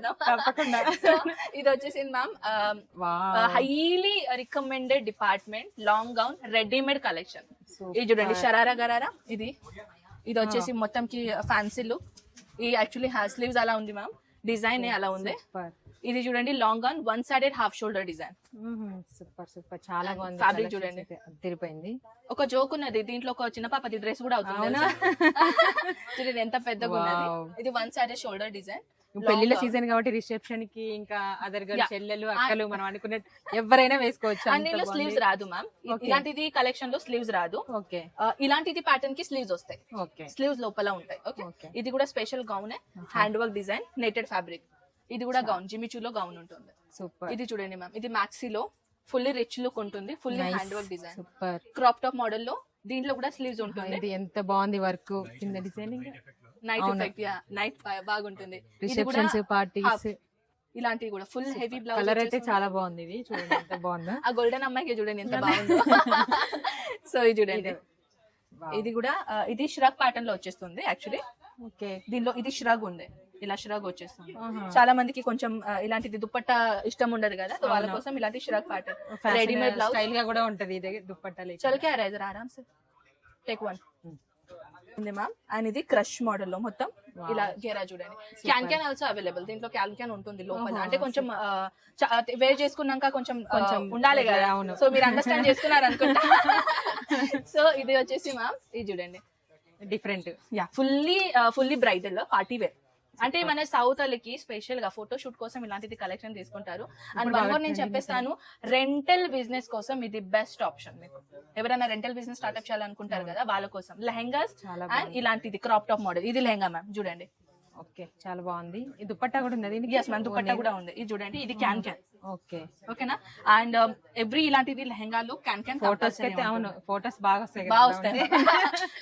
తప్పకుండా. సో ఇది వచ్చేసి ma'am highly recommended department long gown readymade collection. ఇది చూడండి షరారా గరారా, ఇది వచ్చేసి మొత్తంకి ఫ్యాన్సీ లుక్. ఈ యాక్చువల్లీ హ్యావ్ స్లీవ్స్ అలా ఉంది మ్యామ్, డిజైన్ అలా ఉంది. ఇది చూడండి long gown one sided half shoulder design. Super super, చాలా బాగుంది. ఫ్యాబ్రిక్ చూడండి తిరిపోయింది. ఒక జోక్ ఉన్నది దీంట్లో, ఒక చిన్న పాపది డ్రెస్ కూడా అవుతుంది. చూడండి ఎంత పెద్దగా ఉన్నది. ఇది వన్ సైడెడ్ షోల్డర్ డిజైన్. పెళ్లిళ్ళ సీజన్ కాబట్టి రిసెప్షన్ కి ఇంకా అదర్ గర్ల్ చెల్లెలు అక్కలు మనం అనుకునే ఎవరైనా వేసుకోవచ్చు. అన్నిలో స్లీవ్స్ రాదు మ్యామ్, ఇలాంటిది కలెక్షన్ లో స్లీవ్స్ రాదు. ఓకే, ఇలాంటిది ప్యాటర్న్ కి స్లీవ్స్ వస్తాయి. ఓకే, స్లీవ్స్ లోపల ఉంటాయి. ఓకే, ఇది కూడా special gown, hand work design, netted fabric. ఇది కూడా గౌన్, జిమిచూలో గౌన్ ఉంటుంది. సూపర్. ఇది చూడండి మ్యామ్, ఇది మ్యాక్సీలో ఫుల్లీ రిచ్ లుక్ ఉంటుంది, fully hand work design. Super. Crop top model లో దీంట్లో కూడా స్లీవ్స్ ఉంటుంది. ఇది ఎంత బాగుంది వర్క్, కింద డిజైనింగ్, నైట్ ఎఫెక్ట్, నైట్ బాగుంటుంది. రిసెప్షన్స్ పార్టీస్ ఇలాంటివి కూడా ఫుల్ హెవీ బ్లౌజ్. కలర్ అయితే చాలా బాగుంది. ఇది చూడండి ఎంత బాగుందో. ఆ గోల్డెన్ అమ్మాయికి చూడండి ఎంత బాగుందో. సో ఇది చూడండి, ఇది కూడా ఇది ష్రగ్ ప్యాటర్న్ లో వచ్చేస్తుంది యాక్చువల్లీ. ఓకే, దీనిలో ఇది ష్రగ్ ఉంది, ఇలా ష్రగ్ వచ్చేస్తుంది. చాలా మందికి కొంచెం ఇలాంటిది దుపట్టా ఇష్టం ఉండదు కదా, సో వాళ్ళ కోసం ఇలాంటి shrug pattern readymade blouse style గా కూడా ఉంటది. ఇది దుపట్టా లేక చల్ కే రైజర్ ఆరామ్ సే టేక్ వన్ ఉంది మ్యామ్. అండ్ ఇది క్రష్ మోడల్ లో మొత్తం ఇలా గేరా చూడండి. క్యాన్ క్యాన్ ఆల్సో అవైలబుల్, దీంట్లో క్యాన్ క్యాన్ ఉంటుంది లోపల. అంటే కొంచెం వేర్ చేసుకున్నాక కొంచెం ఉండాలి కదా, సో మీరు అండర్స్టాండ్ చేసుకున్నారు అనుకుంటా. సో ఇది వచ్చేసి మ్యామ్, ఇది చూడండి different, fully bridal party wear. అంటే మన సౌత్ వాళ్ళకి స్పెషల్ గా ఫోటో షూట్ కోసం ఇలాంటిది కలెక్షన్ తీసుకుంటారు. అండ్ వన్ మోర్ నేను చెప్పేస్తాను, రెంటల్ బిజినెస్ కోసం ఇది బెస్ట్ ఆప్షన్. మీకు ఎవరైనా రెంటల్ బిజినెస్ స్టార్ట్అప్ చేయాలనుకుంటారు కదా, వాళ్ళ కోసం లెహంగాస్ అండ్ ఇలాంటిది క్రాప్ టాప్ మోడల్. ఇది లెహంగా మ్యామ్ చూడండి. ఓకే, చాలా బాగుంది. ఈ దుపట్టా కూడా ఉంది. ఎస్ మ్యామ్, దుపట్టా కూడా ఉంది. ఇది చూడండి, ఇది క్యాన్ క్యాన్. ఓకే, ఓకేనా. అండ్ ఎవ్రీ ఇలాంటిది లెహంగాలో క్యాన్ క్యాన్ ఫోటోస్ అయితే అవును, ఫోటోస్ బాగా వస్తాయి.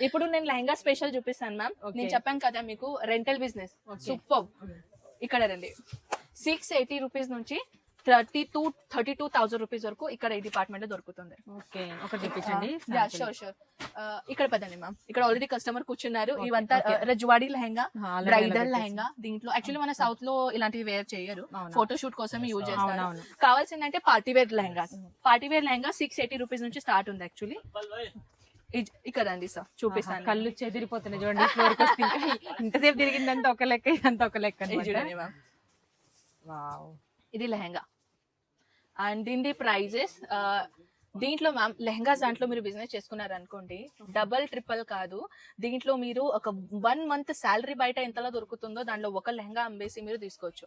ఇప్పుడు నేను లెహంగా స్పెషల్ చూపిస్తాను మ్యామ్. నేను చెప్పాను కదా మీకు రెంటల్ బిజినెస్ సూపర్. ఇక్కడ రండి, 680 రూపీస్ నుంచి 32,000 రూపీస్ వరకు ఇక్కడ ఈ డిపార్ట్మెంట్ లో దొరుకుతుంది. ఓకే, ఒకటి చూపించండి. షూర్. ఇక్కడ పదండి మ్యామ్, ఇక్కడ ఆల్రెడీ కస్టమర్ కూర్చున్నారు. ఇవంతా రజ్వాడీ లెహంగా, బ్రైడల్ లెహంగా. దీంట్లో యాక్చువల్లీ మన సౌత్ లో ఇలాంటివి వేర్ చేయరు, ఫోటో షూట్ కోసం యూజ్ చేస్తారు. కావాల్సిందంటే party wear lehenga. Party wear lehenga 680 rupees నుంచి స్టార్ట్ ఉంది యాక్చువల్లీ. ఇక్కడ అండి సార్ చూపిస్తాను. కళ్ళు చెదిరిపోతున్నాయి చూడండి, ఫ్లోర్ కి వస్తే ఇంతసేపు తిరిగిందంతా ఒక లెక్క, ఇదంతా ఒక లెక్క. చూడండి మ్యామ్, వావ్, ఇది లెహంగా. అండ్ దీని ప్రైజెస్, దీంట్లో మ్యామ్ లెహంగాస్ దాంట్లో మీరు బిజినెస్ చేసుకున్నారు అనుకోండి, డబల్ ట్రిపుల్ కాదు, దీంట్లో మీరు ఒక 1 మంత్ శాలరీ బయట ఎంతలా దొరుకుతుందో దాంట్లో ఒక లెహంగా అమ్మేసి మీరు తీసుకోవచ్చు.